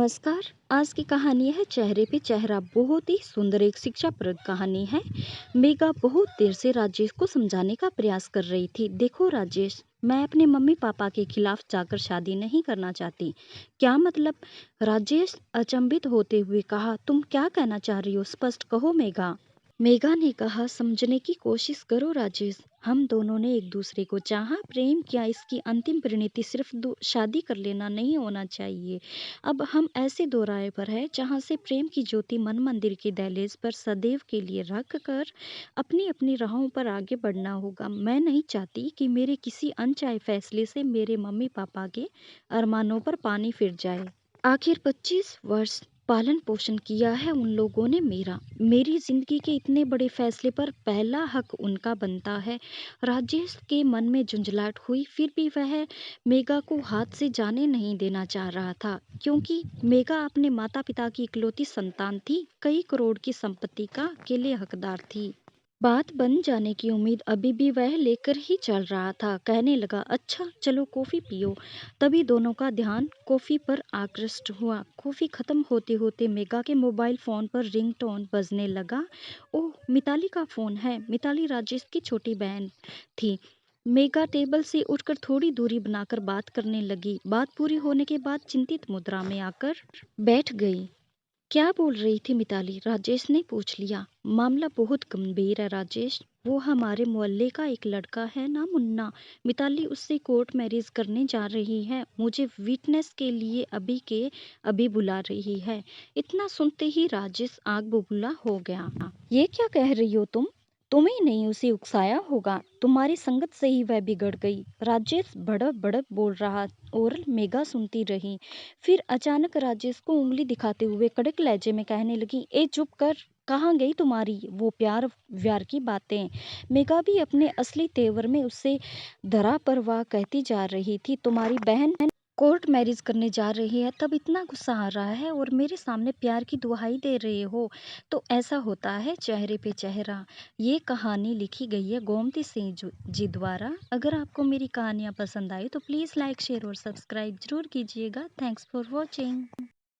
नमस्कार। आज की कहानी है चेहरे पे चेहरा। बहुत ही सुंदर एक शिक्षाप्रद कहानी है। मेघा बहुत देर से राजेश को समझाने का प्रयास कर रही थी। देखो राजेश, मैं अपने मम्मी पापा के खिलाफ जाकर शादी नहीं करना चाहती। क्या मतलब? राजेश अचंभित होते हुए कहा। तुम क्या कहना चाह रही हो? स्पष्ट कहो मेघा। मेघा ने कहा, समझने की कोशिश करो राजेश। हम दोनों ने एक दूसरे को चाहा, प्रेम किया। इसकी अंतिम परिणति सिर्फ शादी कर लेना नहीं होना चाहिए। अब हम ऐसे दोराहे पर हैं जहां से प्रेम की ज्योति मन मंदिर के दहलीज पर सदैव के लिए रख कर अपनी अपनी राहों पर आगे बढ़ना होगा। मैं नहीं चाहती कि मेरे किसी अनचाहे फैसले से मेरे मम्मी पापा के अरमानों पर पानी फिर जाए। आखिर 25 वर्ष पालन पोषण किया है उन लोगों ने मेरी जिंदगी के इतने बड़े फैसले पर पहला हक उनका बनता है। राजेश के मन में झुंझलाहट हुई, फिर भी वह मेघा को हाथ से जाने नहीं देना चाह रहा था, क्योंकि मेघा अपने माता पिता की इकलौती संतान थी, कई करोड़ की संपत्ति का अकेले हकदार थी। बात बन जाने की उम्मीद अभी भी वह लेकर ही चल रहा था। कहने लगा, अच्छा चलो कॉफी पियो। तभी दोनों का ध्यान कॉफी पर आकृष्ट हुआ। कॉफी खत्म होते होते मेघा के मोबाइल फोन पर रिंगटोन बजने लगा। ओह, मिताली का फोन है। मिताली राजेश की छोटी बहन थी। मेघा टेबल से उठकर थोड़ी दूरी बनाकर बात करने लगी। बात पूरी होने के बाद चिंतित मुद्रा में आकर बैठ गई। क्या बोल रही थी मिताली? राजेश ने पूछ लिया। मामला बहुत गंभीर है राजेश। वो हमारे मोहल्ले का एक लड़का है ना, मुन्ना। मिताली उससे कोर्ट मैरिज करने जा रही है। मुझे विटनेस के लिए अभी के अभी बुला रही है। इतना सुनते ही राजेश आग बबूला हो गया। ये क्या कह रही हो तुम? तुम्हें नहीं उसे उकसाया होगा। तुम्हारी संगत से ही वह बिगड़ गई। राजेश भड़क भड़क बोल रहा और मेघा सुनती रही। फिर अचानक राजेश को उंगली दिखाते हुए कड़क लहजे में कहने लगी, ए चुप कर। कहाँ गई तुम्हारी वो प्यार व्यार की बातें? मेघा भी अपने असली तेवर में उससे धरा परवाह कहती जा रही थी। तुम्हारी बहन कोर्ट मैरिज करने जा रही है, तब इतना गुस्सा आ रहा है और मेरे सामने प्यार की दुहाई दे रहे हो। तो ऐसा होता है चेहरे पे चेहरा। ये कहानी लिखी गई है गोमती सिंह जी द्वारा। अगर आपको मेरी कहानियाँ पसंद आई तो प्लीज़ लाइक शेयर और सब्सक्राइब जरूर कीजिएगा। Thanks for watching.